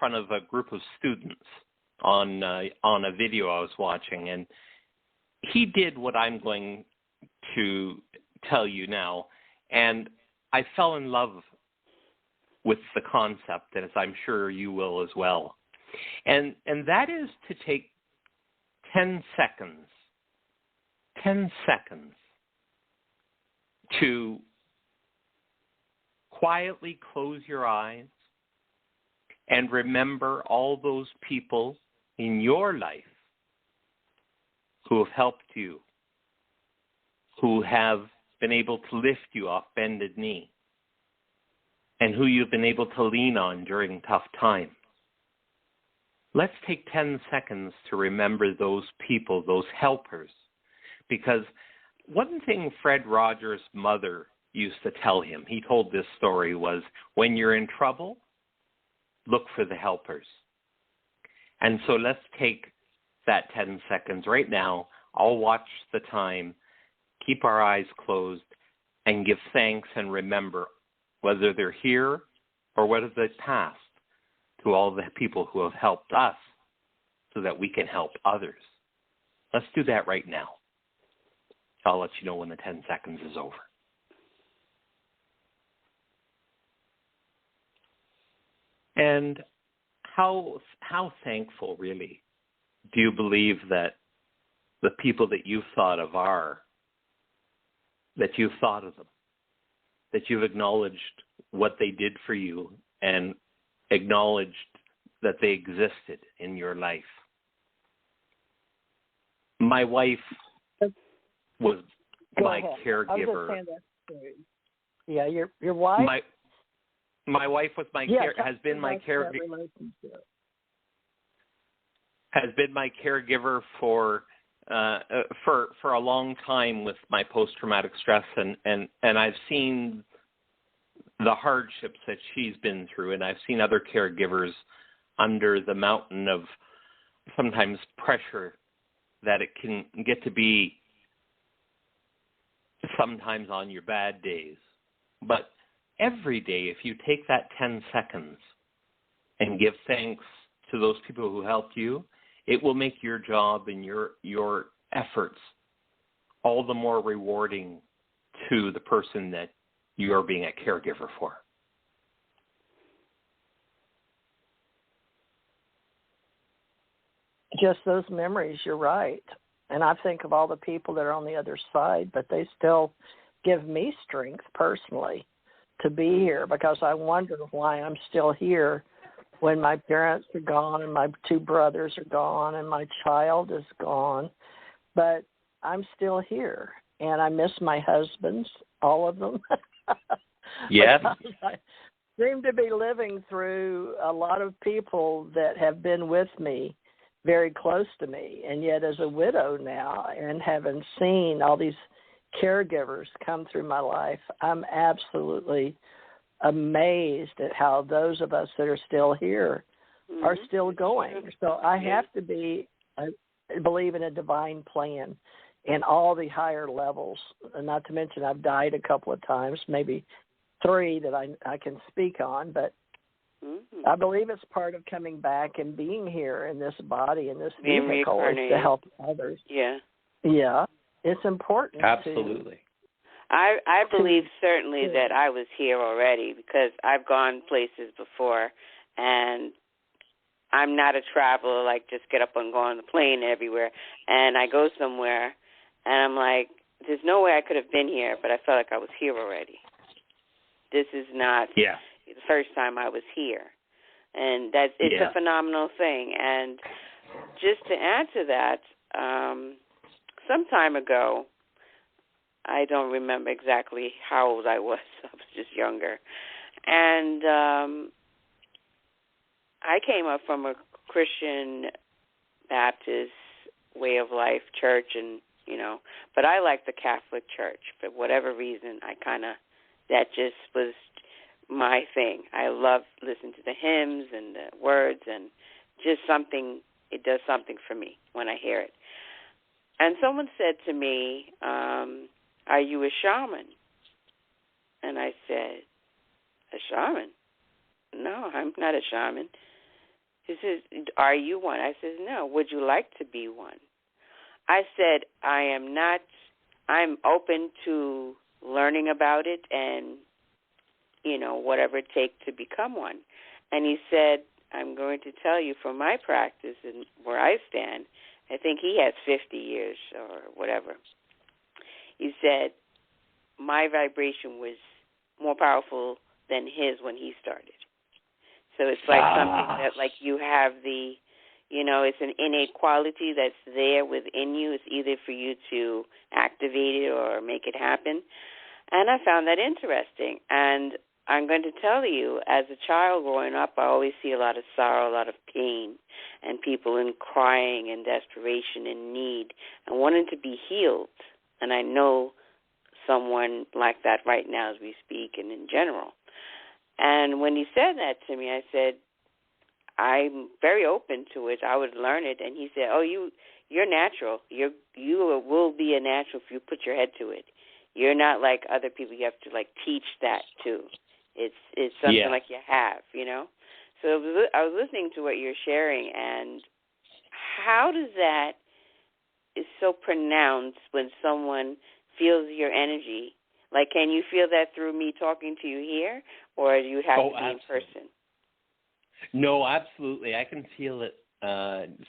front of a group of students on a video I was watching, and he did what I'm going to tell you now, and I fell in love with the concept, as I'm sure you will as well. And that is to take 10 seconds to quietly close your eyes and remember all those people in your life who have helped you, who have been able to lift you off bended knee, and who you've been able to lean on during tough times. Let's take 10 seconds to remember those people, those helpers, because one thing Fred Rogers' mother used to tell him, he told this story, was when you're in trouble, look for the helpers. And so let's take that 10 seconds right now. I'll watch the time, keep our eyes closed, and give thanks and remember, whether they're here or whether they've passed, to all the people who have helped us so that we can help others. Let's do that right now. I'll let you know when the 10 seconds is over. And how thankful, really, do you believe that the people that you've thought of are, that you've thought of them, that you've acknowledged what they did for you and acknowledged that they existed in your life? My wife was my caregiver. Yeah, your wife? My wife was has been my caregiver. Has been my caregiver for a long time with my post-traumatic stress, and I've seen the hardships that she's been through, and I've seen other caregivers under the mountain of sometimes pressure that it can get to be sometimes on your bad days. But every day, if you take that 10 seconds and give thanks to those people who helped you, it will make your job and your efforts all the more rewarding to the person that you are being a caregiver for. Just those memories, you're right. And I think of all the people that are on the other side, but they still give me strength personally to be here, because I wonder why I'm still here when my parents are gone and my two brothers are gone and my child is gone. But I'm still here, and I miss my husbands, all of them. Yes. I seem to be living through a lot of people that have been with me, very close to me, and yet as a widow now and having seen all these caregivers come through my life, I'm absolutely amazed at how those of us that are still here are still going. So I have to believe in a divine plan in all the higher levels, and not to mention I've died a couple of times, maybe 3 that I can speak on, but I believe it's part of coming back and being here in this body, in this vehicle, to help others. Yeah. Yeah. It's important. Absolutely. I believe certainly that I was here already, because I've gone places before, and I'm not a traveler, like just get up and go on the plane everywhere. And I go somewhere, and I'm like, there's no way I could have been here, but I felt like I was here already. This is not the first time I was here. And it's a phenomenal thing. And just to add to that, some time ago, I don't remember exactly how old I was. I was just younger. And I came up from a Christian Baptist way of life, church, and, but I like the Catholic Church. For whatever reason, that just was my thing. I love listening to the hymns and the words, and just it does something for me when I hear it. And someone said to me, are you a shaman? And I said, a shaman? No, I'm not a shaman. He says, are you one? I says, no. Would you like to be one? I said, I am not. I'm open to learning about it and, whatever it takes to become one. And he said, I'm going to tell you from my practice and where I stand, I think he has 50 years or whatever. He said, my vibration was more powerful than his when he started. So it's like something that, like, you have the, it's an innate quality that's there within you. It's either for you to activate it or make it happen. And I found that interesting. And I'm going to tell you, as a child growing up, I always see a lot of sorrow, a lot of pain, and people in crying and desperation and need and wanting to be healed. And I know someone like that right now as we speak and in general. And when he said that to me, I said, I'm very open to it. I would learn it. And he said, oh, you're natural. You will be a natural if you put your head to it. You're not like other people. You have to, like, teach that too. It's something like you have, So I was listening to what you're sharing, and how does that is so pronounced when someone feels your energy? Like, can you feel that through me talking to you here, or you have to be in person? No, absolutely. I can feel it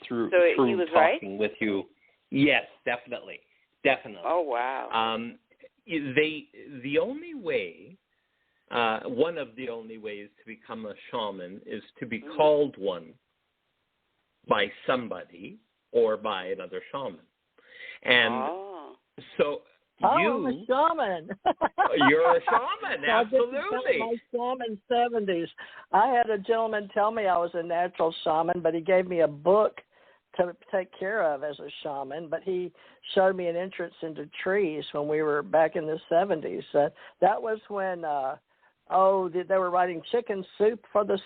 through he was talking right? with you. Yes, definitely. Oh, wow. The only way, one of the only ways to become a shaman is to be called one by somebody or by another shaman. And so I'm a shaman. You're a shaman, absolutely. My shaman 70s. I had a gentleman tell me I was a natural shaman, but he gave me a book to take care of as a shaman, but he showed me an entrance into trees when we were back in the 70s. That was when, they were writing Chicken Soup for the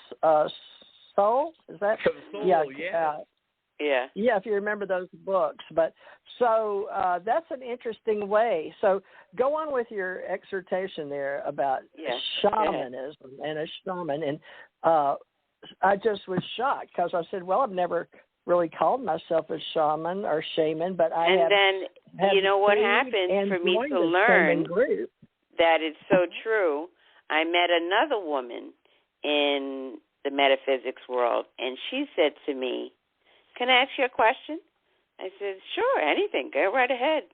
Soul? Is that? For the Soul, yeah. Yeah, if you remember those books. But so that's an interesting way. So go on with your exhortation there about shamanism and a shaman. And I just was shocked because I said, well, I've never really called myself a shaman or shaman, but I have. And then, you know what happened for me to learn that it's so true? I met another woman in the metaphysics world, and she said to me, can I ask you a question? I said, sure, anything. Go right ahead.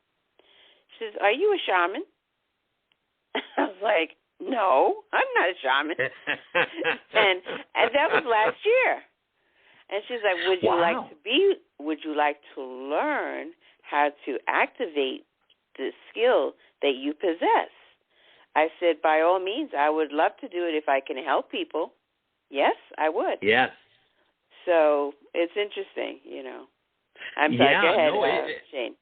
She says, are you a shaman? I was like, no, I'm not a shaman. and that was last year. And she's like, would you like to learn how to activate the skill that you possess? I said, by all means, I would love to do it if I can help people. Yes, I would. Yes. So it's interesting, I'm sorry, go ahead, Shane.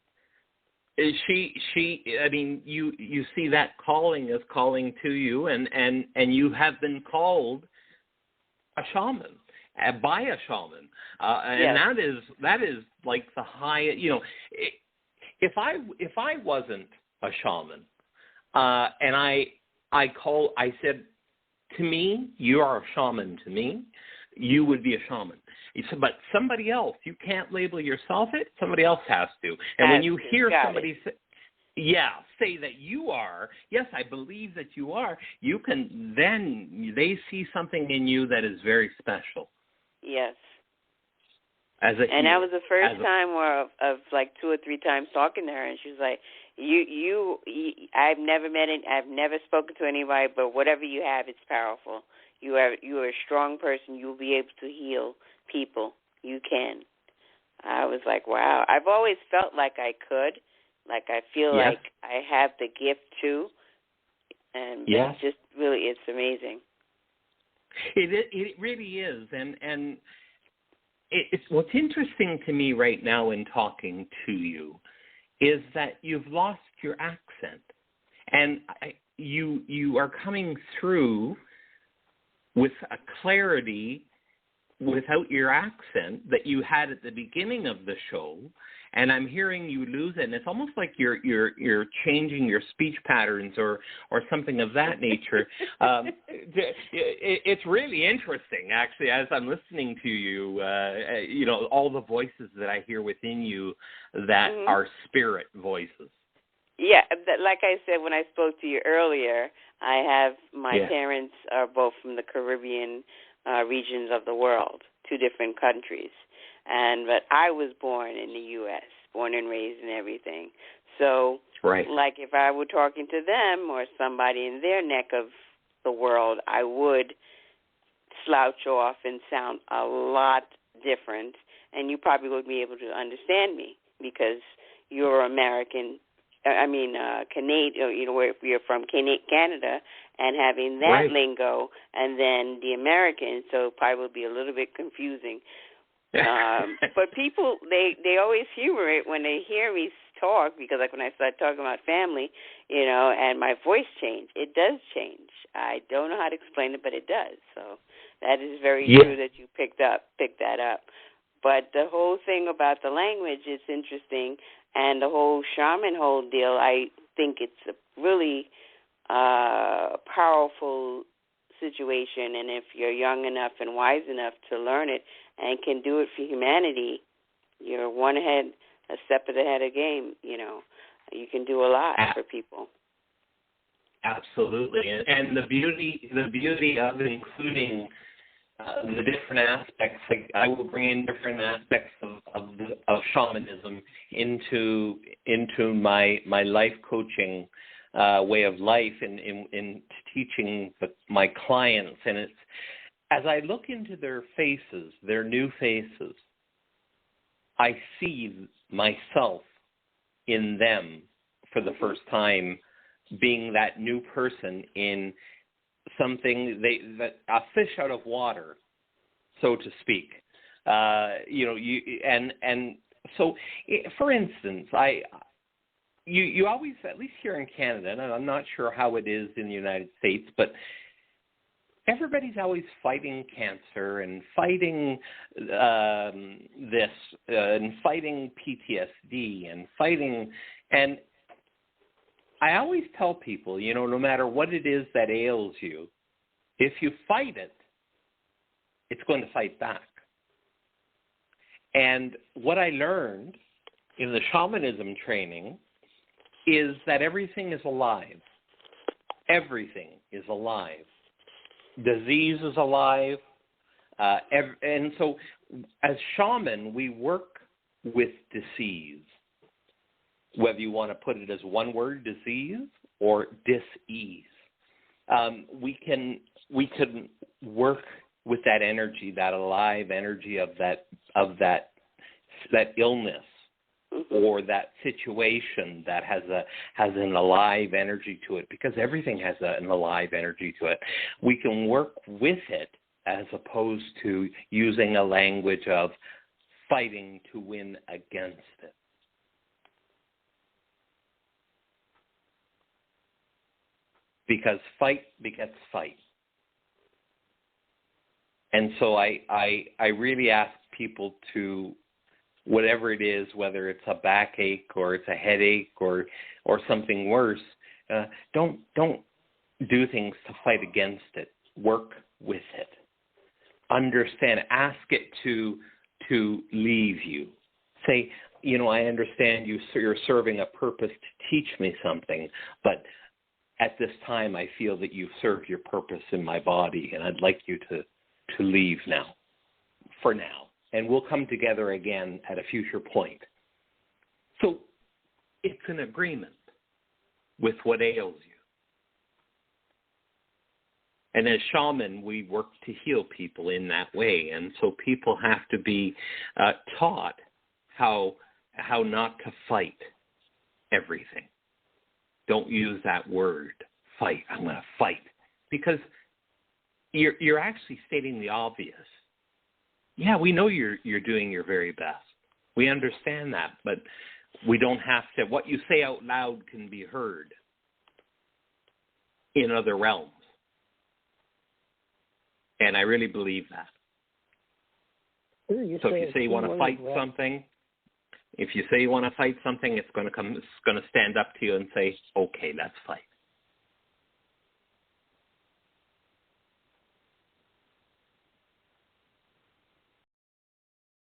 She. I mean, you see that calling is calling to you, and you have been called a shaman by a shaman, and that is like the high. If I wasn't a shaman, and I said, to me, you are a shaman. To me, you would be a shaman. He said, but somebody else, you can't label yourself it. Somebody else has to. And when you hear somebody say that you are, yes, I believe that you are, you can then, they see something in you that is very special. Yes. And that was the first time of like 2 or 3 times talking to her, and she was like, you I've never met it, I've never spoken to anybody, but whatever you have, it's powerful. You are a strong person. You'll be able to heal people. You can. I was like, wow. I've always felt like I could. Like I feel like I have the gift too. And it's just really, it's amazing. It really is. And it's what's interesting to me right now in talking to you is that you've lost your accent. And you are coming through with a clarity without your accent that you had at the beginning of the show, and I'm hearing you lose it, and it's almost like you're changing your speech patterns or something of that nature. It's really interesting, actually, as I'm listening to you. All the voices that I hear within you that are spirit voices. Yeah, like I said when I spoke to you earlier, I have my parents are both from the Caribbean regions of the world, 2 different countries, but I was born in the U.S., born and raised and everything. So, like if I were talking to them or somebody in their neck of the world, I would slouch off and sound a lot different, and you probably would be able to understand me because you're American. Canadian, where you're from Canada, and having that lingo, and then the American, so it probably would be a little bit confusing. But people, they always humor it when they hear me talk, because like when I start talking about family, and my voice change, it does change. I don't know how to explain it, but it does. So that is very true that you picked that up. But the whole thing about the language is interesting, and the whole shaman whole deal, I think it's a really powerful situation, and if you're young enough and wise enough to learn it and can do it for humanity, you're a step ahead of game. You can do a lot for people. Absolutely, and the beauty of including the different aspects, like I will bring in different aspects of shamanism into my life coaching way of life in teaching my clients. And it's, as I look into their faces, their new faces, I see myself in them for the first time, being that new person in something that a fish out of water, so to speak. So for instance, you always, at least here in Canada, and I'm not sure how it is in the United States, but everybody's always fighting cancer and fighting this and fighting PTSD and fighting, and I always tell people, no matter what it is that ails you, if you fight it, it's going to fight back. And what I learned in the shamanism training is that everything is alive. Everything is alive. Disease is alive. And so as shaman, we work with disease. Whether you want to put it as one word, disease, or dis-ease. We can work with that energy, that alive energy of that illness or that situation that has an alive energy to it, because everything has an alive energy to it. We can work with it as opposed to using a language of fighting to win against it. Because fight begets fight. And so I really ask people to, whatever it is, whether it's a backache or it's a headache or something worse, don't do things to fight against it. Work with it. Understand. Ask it to leave you. Say, I understand you're serving a purpose to teach me something, but at this time, I feel that you've served your purpose in my body, and I'd like you to leave now, for now. And we'll come together again at a future point. So it's an agreement with what ails you. And as shaman, we work to heal people in that way. And so people have to be taught how not to fight everything. Don't use that word, fight. I'm going to fight. Because you're actually stating the obvious. Yeah, we know you're doing your very best. We understand that, but we don't have to. What you say out loud can be heard in other realms. And I really believe that. Ooh, you So if you say you want to fight something, it's going to stand up to you and say, okay, let's fight.